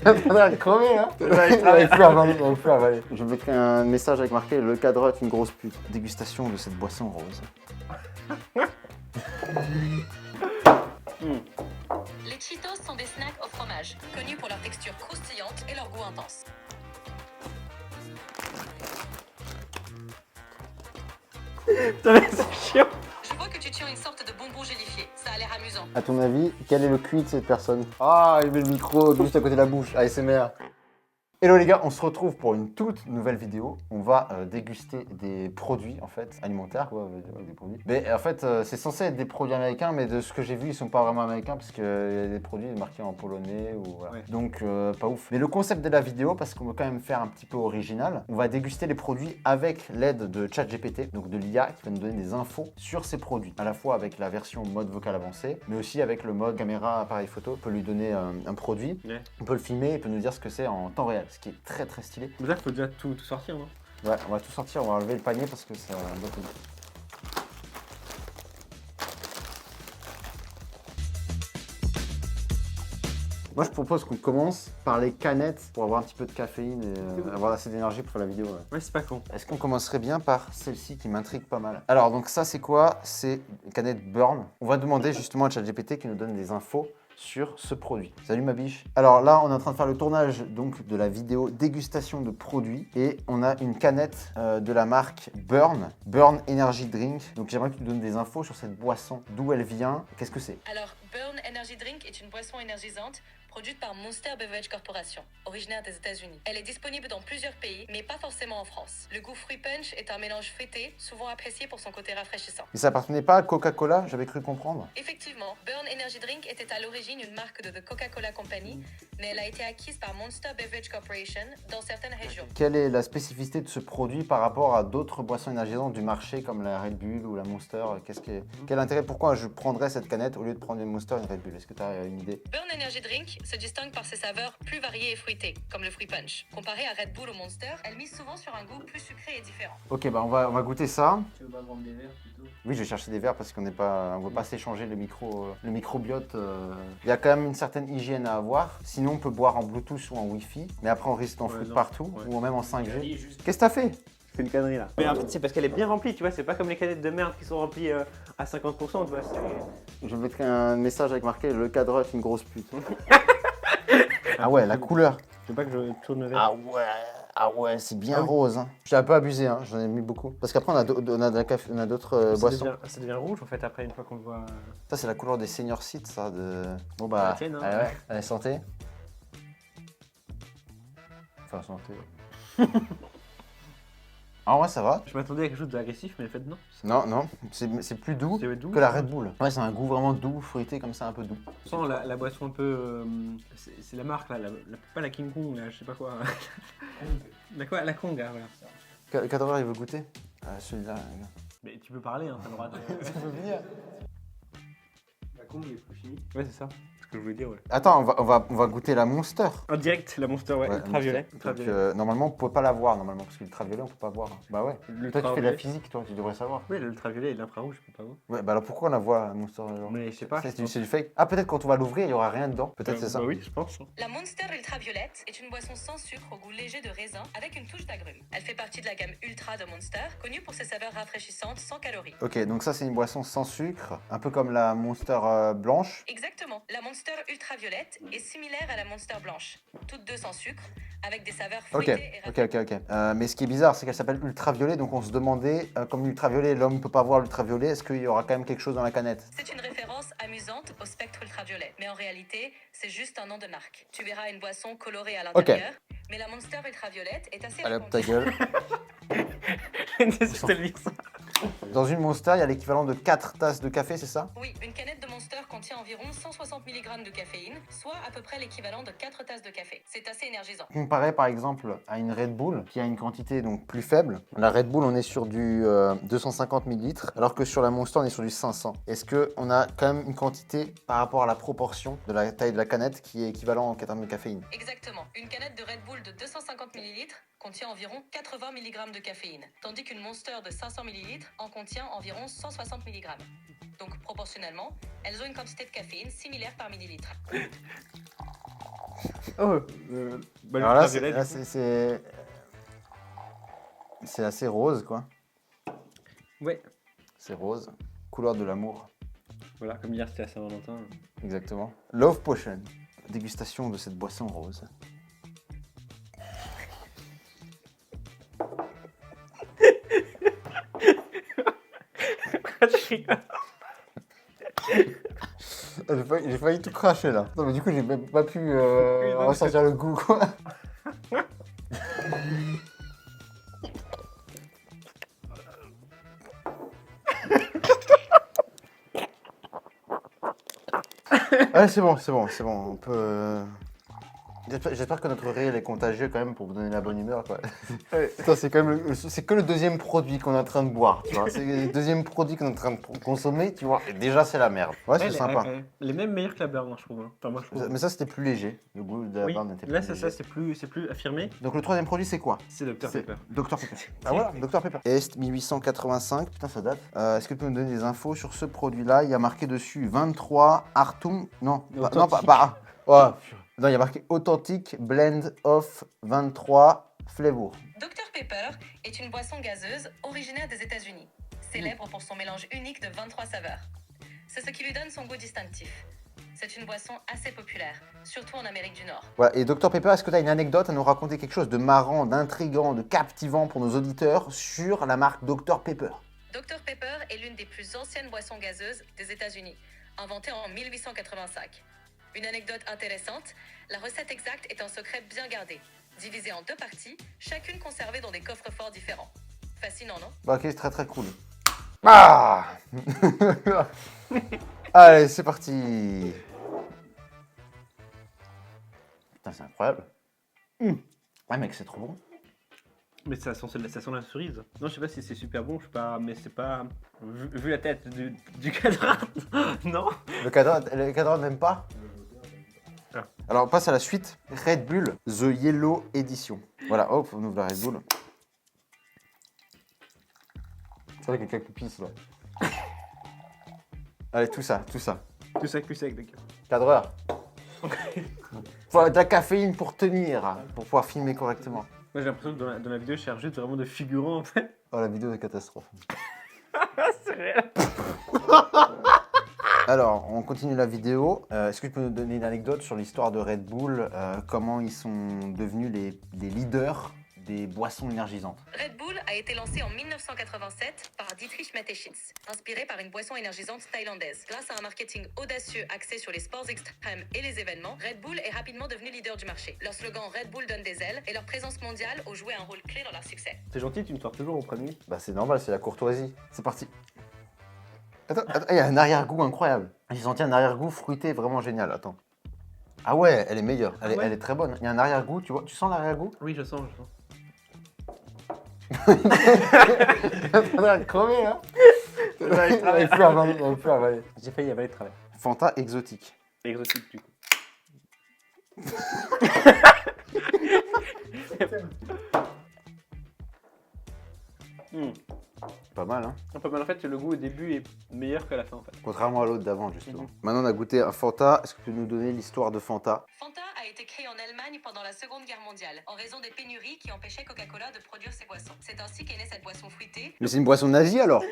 Faudrait crever, hein. Il n'arrive plus à avaler, il n'arrive plus à avaler. Je mettrai un message avec marqué « Le cadre est une grosse pute ». Dégustation de cette boisson rose. Les Cheetos sont des snacks au fromage, connus pour leur texture croustillante et leur goût intense. Putain, mais c'est chiant. Je vois que tu tiens une sorte de bonbon gélifié, ça a l'air amusant. À ton avis, quel est le QI de cette personne? Ah, il met le micro juste à côté de la bouche. ASMR. Hello les gars, on se retrouve pour une toute nouvelle vidéo. On va déguster des produits en fait alimentaires, quoi, des produits. Mais en fait, c'est censé être des produits américains, mais de ce que j'ai vu, ils sont pas vraiment américains parce qu'il y a des produits marqués en polonais ou voilà. Ouais. Donc pas ouf. Mais le concept de la vidéo, parce qu'on veut quand même faire un petit peu original, on va déguster les produits avec l'aide de ChatGPT, donc de l'IA qui va nous donner des infos sur ces produits, à la fois avec la version mode vocal avancé, mais aussi avec le mode caméra appareil photo. On peut lui donner un produit, Ouais. on peut le filmer, il peut nous dire ce que c'est en temps réel. Ce qui est très très stylé. Mais là, faut déjà tout sortir, non? Ouais, on va tout sortir, on va enlever le panier parce que ça doit être... Moi je propose qu'on commence par les canettes pour avoir un petit peu de caféine et avoir assez d'énergie pour faire la vidéo. Ouais. Ouais, c'est pas con. Est-ce qu'on commencerait bien par celle-ci qui m'intrigue pas mal? Alors donc ça c'est quoi? C'est une canette Burn. On va demander justement à ChatGPT qui nous donne des infos sur ce produit. Salut ma biche. Alors là, on est en train de faire le tournage donc de la vidéo dégustation de produits et on a une canette de la marque Burn Energy Drink. Donc j'aimerais que tu nous donnes des infos sur cette boisson, d'où elle vient, qu'est-ce que c'est? Alors, Burn Energy Drink est une boisson énergisante produite par Monster Beverage Corporation, originaire des États-Unis. Elle est disponible dans plusieurs pays, mais pas forcément en France. Le goût fruit punch est un mélange fruité, souvent apprécié pour son côté rafraîchissant. Et ça appartenait pas à Coca-Cola, j'avais cru comprendre. Effectivement, Burn Energy Drink était à l'origine une marque de The Coca-Cola Company, mais elle a été acquise par Monster Beverage Corporation dans certaines régions. Quelle est la spécificité de ce produit par rapport à d'autres boissons énergisantes du marché comme la Red Bull ou la Monster? Quel intérêt? Pourquoi je prendrais cette canette au lieu de prendre une Monster et une Red Bull? Est-ce que tu as une idée? Burn Energy Drink se distingue par ses saveurs plus variées et fruitées, comme le fruit punch. Comparée à Red Bull ou Monster, elle mise souvent sur un goût plus sucré et différent. Ok, bah on va goûter ça. Tu veux pas prendre des verres plutôt? Oui, je vais chercher des verres parce qu'on ne veut pas s'échanger le microbiote. Il y a quand même une certaine hygiène à avoir. Sinon, on peut boire en Bluetooth ou en Wi-Fi. Mais après, on risque d'en foutre non. partout Ouais. ou même en 5G. Allez, juste- Qu'est-ce que t'as fait? C'est une connerie là. Mais en fait, c'est parce qu'elle est bien remplie, tu vois. C'est pas comme les canettes de merde qui sont remplies à 50%, tu vois. Je mettrai un message avec marqué « Le cadre est une grosse pute ». Ah ouais, la couleur. Je veux pas que je tourne le verre. Ah ouais, c'est bien Ah oui. rose. Hein. J'ai un peu abusé, hein. J'en ai mis beaucoup. Parce qu'après, on a d'autres boissons. Ça devient rouge en fait après une fois qu'on le voit. Ça, c'est la couleur des senior seats, ça. Bon La bah, tienne, hein. ouais, allez, santé. Enfin, santé. Ah ouais, ça va. Je m'attendais à quelque chose d'agressif, mais en fait non. Non, c'est plus doux C'est doux. que la Red Bull. Ouais, c'est un goût vraiment doux, fruité, comme ça, un peu doux. On sent la boisson un peu. C'est la marque là, pas la King Kong là, je sais pas quoi. La Kong, hein, voilà. Cadreur, il veut goûter celui-là. Mais tu peux parler, hein, t'as le droit de. Tu peux venir. La Kong est plus chimique. Ouais, c'est ça. Ce que je voulais dire, ouais. Attends, on va goûter la Monster. En direct, la Monster, ouais, Ouais, ultraviolet. Donc, normalement, on peut pas la voir, normalement, parce que l'ultraviolet, on peut pas voir. Bah ouais. Toi, tu fais de la L'ultraviolet. physique, toi, tu devrais savoir. Oui, l'ultraviolet et l'infrarouge, je peux pas voir. Ouais, bah alors pourquoi on la voit, la Monster alors Mais je sais pas. C'est du fake. Ah, peut-être quand on va l'ouvrir, il y aura rien dedans. Peut-être c'est ça. Bah oui, je pense. La Monster Ultraviolette est une boisson sans sucre au goût léger de raisin avec une touche d'agrumes. Elle fait partie de la gamme Ultra de Monster, connue pour ses saveurs rafraîchissantes sans calories. Ok, donc ça, c'est une boisson sans sucre, un peu comme la Monster blanche. Exactement. La Monster Ultraviolette est similaire à la Monster blanche, toutes deux sans sucre, avec des saveurs Ok, fruitées et rafraîchissantes. ok. Mais ce qui est bizarre, c'est qu'elle s'appelle ultraviolet, donc on se demandait, comme l'ultraviolet, l'homme ne peut pas voir l'ultraviolet, est-ce qu'il y aura quand même quelque chose dans la canette? C'est une référence amusante au spectre ultraviolet, mais en réalité, c'est juste un nom de marque. Tu verras une boisson colorée à l'intérieur, mais la Monster Ultraviolette est assez Allez hop, répandue. ta gueule. C'est tellement ça. Dans une Monster, il y a l'équivalent de 4 tasses de café, c'est ça? Oui, une canette de Monster contient environ 160 mg de caféine, soit à peu près l'équivalent de 4 tasses de café. C'est assez énergisant. Comparé par exemple à une Red Bull qui a une quantité donc plus faible. La Red Bull, on est sur du 250 ml, alors que sur la Monster, on est sur du 500. Est-ce qu'on a quand même une quantité par rapport à la proportion de la taille de la canette qui est équivalent en termes de caféine? Exactement. Une canette de Red Bull de 250 ml contient environ 80 mg de caféine, tandis qu'une Monster de 500 ml en contient environ 160 mg. Donc proportionnellement, elles ont une quantité de caféine similaire par millilitre. Oh Alors là, l'ultraviolet, du coup. c'est assez rose, quoi. Ouais, C'est rose. Couleur de l'amour. voilà, comme hier c'était à Saint-Valentin. Exactement. Love Potion. Dégustation de cette boisson rose. J'ai failli tout cracher là. Non mais du coup j'ai même pas pu non, ressentir le goût quoi. Ouais c'est bon, on peut... J'espère que notre rire est contagieux quand même pour vous donner la bonne humeur quoi. Putain, c'est quand même c'est que le deuxième produit qu'on est en train de boire, tu vois. C'est le deuxième produit qu'on est en train de consommer, tu vois. Et déjà c'est la merde. Ouais, c'est sympa. Elle est même meilleure que la burn, je trouve. Hein. Enfin, moi, je trouve. Mais ça c'était plus léger. Le goût de la Oui, barbe n'était plus là, léger. ça, c'est plus affirmé. Donc le troisième produit c'est quoi? C'est Dr Pepper. Dr Pepper. Ah voilà, Dr Pepper. Est 1885, putain ça date. Est-ce que tu peux me donner des infos sur ce produit-là? Il y a marqué dessus 23 Artung. Non, non pas. Oh, non, il y a marqué authentique blend of 23 flavors. Dr Pepper est une boisson gazeuse originaire des États-Unis, célèbre pour son mélange unique de 23 saveurs. C'est ce qui lui donne son goût distinctif. C'est une boisson assez populaire, surtout en Amérique du Nord. Voilà, et Dr Pepper, est-ce que tu as une anecdote à nous raconter, quelque chose de marrant, d'intriguant, de captivant pour nos auditeurs sur la marque Dr Pepper? Dr Pepper est l'une des plus anciennes boissons gazeuses des États-Unis, inventée en 1885. Une anecdote intéressante, la recette exacte est un secret bien gardé, divisée en deux parties, chacune conservée dans des coffres-forts différents. Fascinant, non? Bah, ok, c'est très très cool. Ah Allez, c'est parti. Putain, c'est incroyable. Ouais, mec, c'est trop bon. Mais ça sent la cerise. Non, je sais pas si c'est super bon, je sais pas, mais c'est pas. Vu la tête du cadran, non. Le cadran n'aime pas. Ah. Alors, on passe à la suite. Red Bull The Yellow Edition. Voilà, hop, on ouvre la Red Bull. C'est vrai qu'il y a quelques pistes là. Allez, tout ça. Tout ça, plus sec, d'accord. Cadreur. Faut de la caféine pour tenir, pour pouvoir filmer correctement. Moi, j'ai l'impression que dans la vidéo, je cherche juste vraiment de figurants en fait. Oh, la vidéo est catastrophe. C'est réel. Alors, on continue la vidéo. Est-ce que tu peux nous donner une anecdote sur l'histoire de Red Bull, comment ils sont devenus les leaders des boissons énergisantes? Red Bull a été lancé en 1987 par Dietrich Mateschitz, inspiré par une boisson énergisante thaïlandaise. Grâce à un marketing audacieux axé sur les sports extrêmes et les événements, Red Bull est rapidement devenu leader du marché. Leur slogan Red Bull donne des ailes et leur présence mondiale ont joué un rôle clé dans leur succès. C'est gentil, tu me sors toujours au premier. Bah, c'est normal, c'est la courtoisie. C'est parti. Attends, il y a un arrière-goût incroyable. J'ai senti un arrière-goût fruité vraiment génial. Attends. Ah ouais, elle est meilleure. Elle est très bonne. Il y a un arrière-goût, tu vois. Tu sens l'arrière-goût? Oui, je sens. Il est en train de crever, hein. Il n'avait plus à avaler. J'ai failli avaler le travail. Fanta exotique. Exotique, du coup. Pas mal, hein. Un peu mal en fait, le goût au début est meilleur que la fin en fait. Contrairement à l'autre d'avant, justement. Maintenant, on a goûté un Fanta. Est-ce que tu peux nous donner l'histoire de Fanta? Fanta a été créé en Allemagne pendant la Seconde Guerre mondiale, en raison des pénuries qui empêchaient Coca-Cola de produire ses boissons. C'est ainsi qu'est née cette boisson fruitée. Mais c'est une boisson nazie, alors?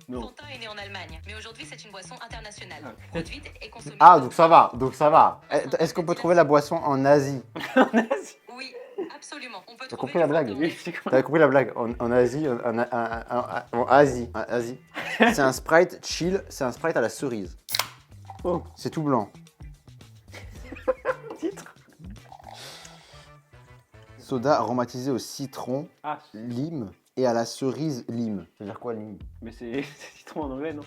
Non. Fanta est née en Allemagne, mais aujourd'hui c'est une boisson internationale, produite et consommée. Ah, donc ça va, Est-ce qu'on peut trouver la boisson en Asie? En Asie. Oui, absolument. On peut T'as trouver compris la du blague? Fanta Oui, c'est quoi? T'avais compris la blague? En Asie, en Asie. C'est un Sprite chill, c'est un Sprite à la cerise. Oh. C'est tout blanc. Titre. Soda aromatisé au citron, Ah, lime et à la cerise lime. Ça veut dire quoi lime? mais c'est citron en anglais, non?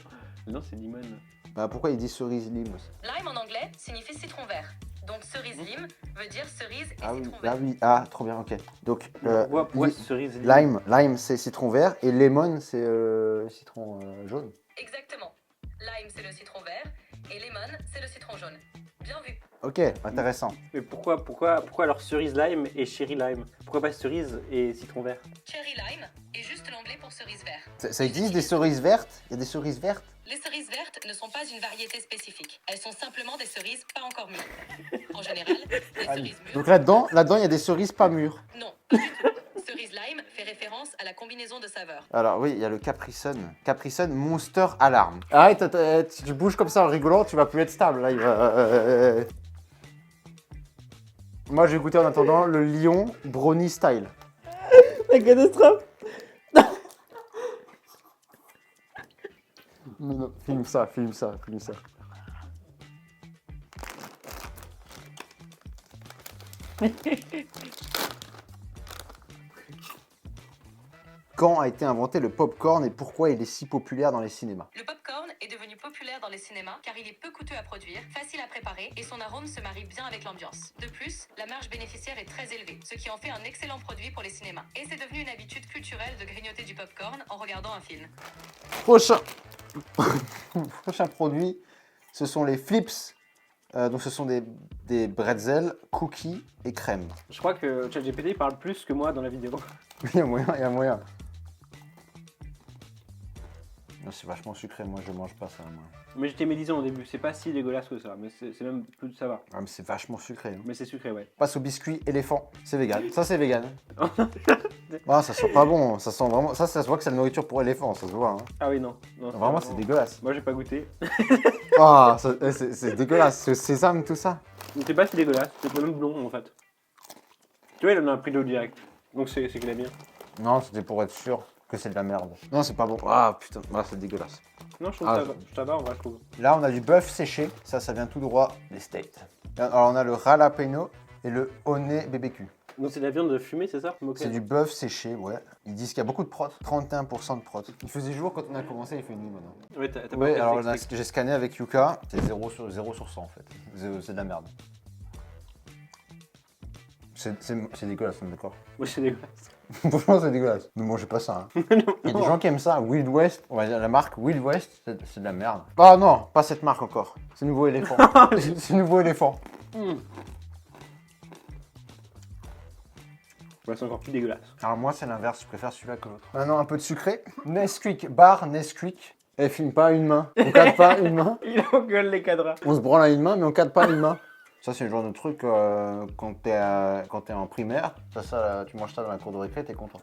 Non, c'est limon. Bah pourquoi il dit cerise lime aussi? Lime en anglais signifie citron vert. Donc cerise lime veut dire cerise et Ah oui, citron vert. trop bien, ok. Donc Pourquoi cerise lime c'est citron vert et lemon c'est citron jaune. Exactement. Lime c'est le citron vert et lemon c'est le citron jaune. Bien vu. Ok, intéressant. Mais pourquoi alors cerise lime et cherry lime? Pourquoi pas cerise et citron vert? Cherry lime est juste l'anglais pour cerise vert. Ça existe des cerises vertes? Il y a des cerises vertes? Les cerises vertes ne sont pas pas une variété spécifique. Elles sont simplement des cerises pas encore mûres. En général, les cerises mûres... Donc là-dedans, il y a des cerises pas mûres. Non, pas du tout. Cerise lime fait référence à la combinaison de saveurs. Alors oui, il y a le Capri Sun. Capri Sun Monster Alarm. Arrête, si tu bouges comme ça en rigolant, tu vas plus être stable. Là, il va... Moi, je vais goûter en attendant le Lion Brownie Style. La catastrophe. Non, filme ça. Quand a été inventé le popcorn et pourquoi il est si populaire dans les cinémas? Le popcorn est devenu populaire dans les cinémas car il est peu coûteux à produire, facile à préparer et son arôme se marie bien avec l'ambiance. De plus, la marge bénéficiaire est très élevée, ce qui en fait un excellent produit pour les cinémas. Et c'est devenu une habitude culturelle de grignoter du popcorn en regardant un film. Prochain produit, ce sont les flips. Donc ce sont des bretzels, cookies et crème. Je crois que ChatGPT parle plus que moi dans la vidéo. Il y a moyen. Non, c'est vachement sucré, moi je mange pas ça. Moi. Mais j'étais médisant au début, c'est pas si dégueulasse que ça, mais c'est même plus ça va. Ah, mais c'est vachement sucré. Hein. Mais c'est sucré, ouais. On passe au biscuit éléphant, c'est vegan. Ça c'est vegan. Ah, ça sent pas bon, ça sent vraiment. Ça se voit que c'est la nourriture pour éléphant, ça se voit. Hein. Ah oui, non. Vraiment, c'est dégueulasse. Moi j'ai pas goûté. Ah, c'est dégueulasse, ce sésame, tout ça. C'est pas si dégueulasse, c'est même blond en fait. Tu vois, il en a un prix d'eau direct. Donc c'est qu'il est bien. Non, c'était pour être sûr que c'est de la merde. Non, c'est pas bon. Ah putain, c'est dégueulasse. Non, je trouve ça va, en vrai, je trouve. Là, on a du bœuf séché. Ça vient tout droit des States. Alors, on a le jalapeno et le honey BBQ. Donc c'est de la viande fumée, c'est ça? Okay. C'est du bœuf séché, ouais. Ils disent qu'il y a beaucoup de prot. 31% de prot. Il faisait jour quand on a commencé, il fait nuit maintenant. Ouais, t'as Ouais, pas alors fait j'ai scanné avec Yuka. C'est 0 sur 100 en fait. C'est de la merde. C'est dégueulasse, on est d'accord. Oui, c'est dégueulasse. Franchement, c'est dégueulasse. Ne mangez pas ça. Hein. Il y a des gens qui aiment ça. Wild West, on va dire la marque Wild West, c'est de la merde. Ah non, pas cette marque encore. C'est nouveau éléphant. C'est nouveau éléphant. Ouais, c'est encore plus dégueulasse. Alors moi, c'est l'inverse. Je préfère celui-là que l'autre. Maintenant, un peu de sucré. Nesquik, bar Nesquik. Elle filme pas une main. On cadre pas une main. Il engueule les cadras. On se branle à une main, mais on cadre pas une main. Ça, c'est le genre de truc quand t'es en primaire. Ça, tu manges ça dans la cour de récré, t'es content.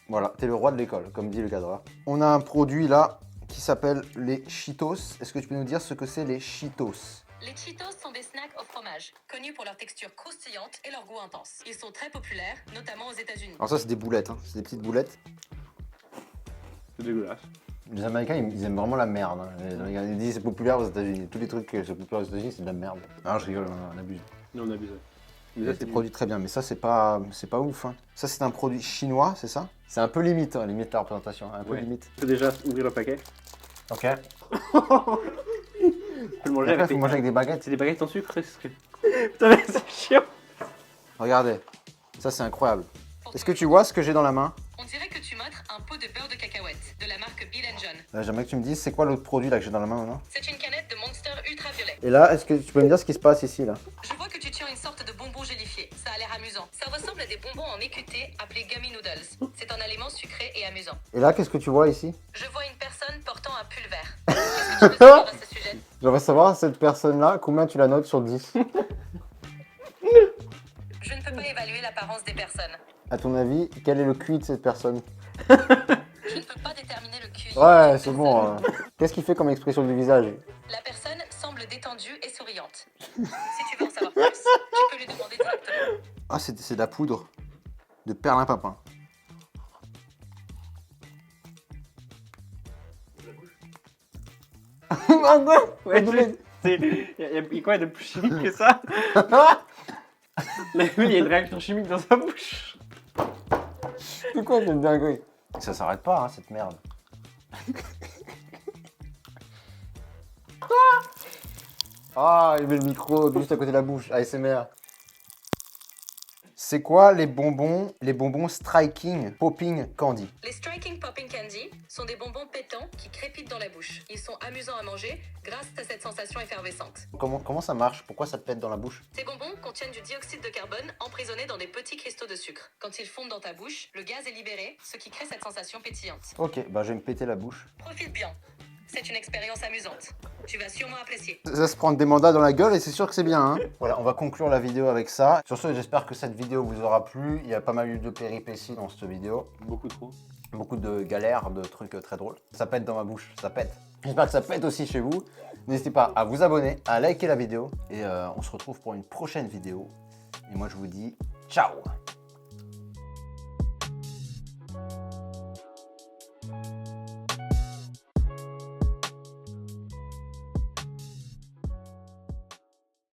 Voilà, t'es le roi de l'école, comme dit le cadreur. On a un produit là qui s'appelle les Cheetos. Est-ce que tu peux nous dire ce que c'est les Cheetos? Les Cheetos sont des snacks au fromage, connus pour leur texture croustillante et leur goût intense. Ils sont très populaires, notamment aux États-Unis. Alors ça, c'est des boulettes, hein. C'est des petites boulettes. C'est dégueulasse. Les Américains, ils aiment vraiment la merde. Hein. Ils disent c'est populaire aux États-Unis. Tous les trucs qui sont populaires aux États-Unis, c'est de la merde. Ah, je rigole, on abuse. Non, on abuse. Mais ça, c'est produit très bien, mais ça, c'est pas ouf. Hein. Ça, c'est un produit chinois, c'est ça? C'est un peu limite, hein, limite la représentation. Un peu limite. Il faut déjà ouvrir le paquet. Ok. Faut le manger Après, faut manger avec des baguettes. C'est des baguettes en sucre. Putain, mais c'est chiant. Regardez, ça, c'est incroyable. Est-ce que tu vois ce que j'ai dans la main? On dirait que tu montres un pot de beurre de cacahuète de la marque Bill John. J'aimerais que tu me dises, c'est quoi l'autre produit là que j'ai dans la main maintenant? C'est une canette de Monster Ultraviolet. Et là, est-ce que tu peux me dire ce qui se passe ici là? Je vois que tu tiens une sorte de bonbon gélifié. Ça a l'air amusant. Ça ressemble à des bonbons en équeuté appelés gummy noodles. C'est un aliment sucré et amusant. Et là, qu'est-ce que tu vois ici? Je vois une personne portant un pull vert. Qu'est-ce que tu veux savoir à ce sujet? J'aimerais savoir, cette personne-là, combien tu la notes sur 10? Je ne peux pas évaluer l'apparence des personnes. À ton avis, quel est le QI de cette personne? Je ne peux pas déterminer le QI. Ouais, c'est bon. Qu'est-ce qu'il fait comme expression du visage? La personne semble détendue et souriante. Si tu veux en savoir plus, tu peux lui demander directement. Ah, c'est de la poudre de perlimpinpin. Ouais, il y a quoi de plus chimique que ça? Mais oui, il y a une réaction chimique dans sa bouche. C'est quoi cette dinguerie? Ça s'arrête pas, hein, cette merde. Ah, il met le micro juste à côté de la bouche. ASMR. C'est quoi les bonbons Striking Popping Candy? Les Striking Popping Candy sont des bonbons pétants qui crépitent dans la bouche. Ils sont amusants à manger grâce à cette sensation effervescente. Comment ça marche? Pourquoi ça te pète dans la bouche? Ces bonbons contiennent du dioxyde de carbone emprisonné dans des petits cristaux de sucre. Quand ils fondent dans ta bouche, le gaz est libéré, ce qui crée cette sensation pétillante. Ok, bah je vais me péter la bouche. Profite bien. C'est une expérience amusante. Tu vas sûrement apprécier. Ça se prendre des mandats dans la gueule et c'est sûr que c'est bien. Hein. Voilà, on va conclure la vidéo avec ça. Sur ce, j'espère que cette vidéo vous aura plu. Il y a pas mal eu de péripéties dans cette vidéo. Beaucoup trop. Beaucoup de galères, de trucs très drôles. Ça pète dans ma bouche, ça pète. J'espère que ça pète aussi chez vous. N'hésitez pas à vous abonner, à liker la vidéo. Et on se retrouve pour une prochaine vidéo. Et moi, je vous dis ciao!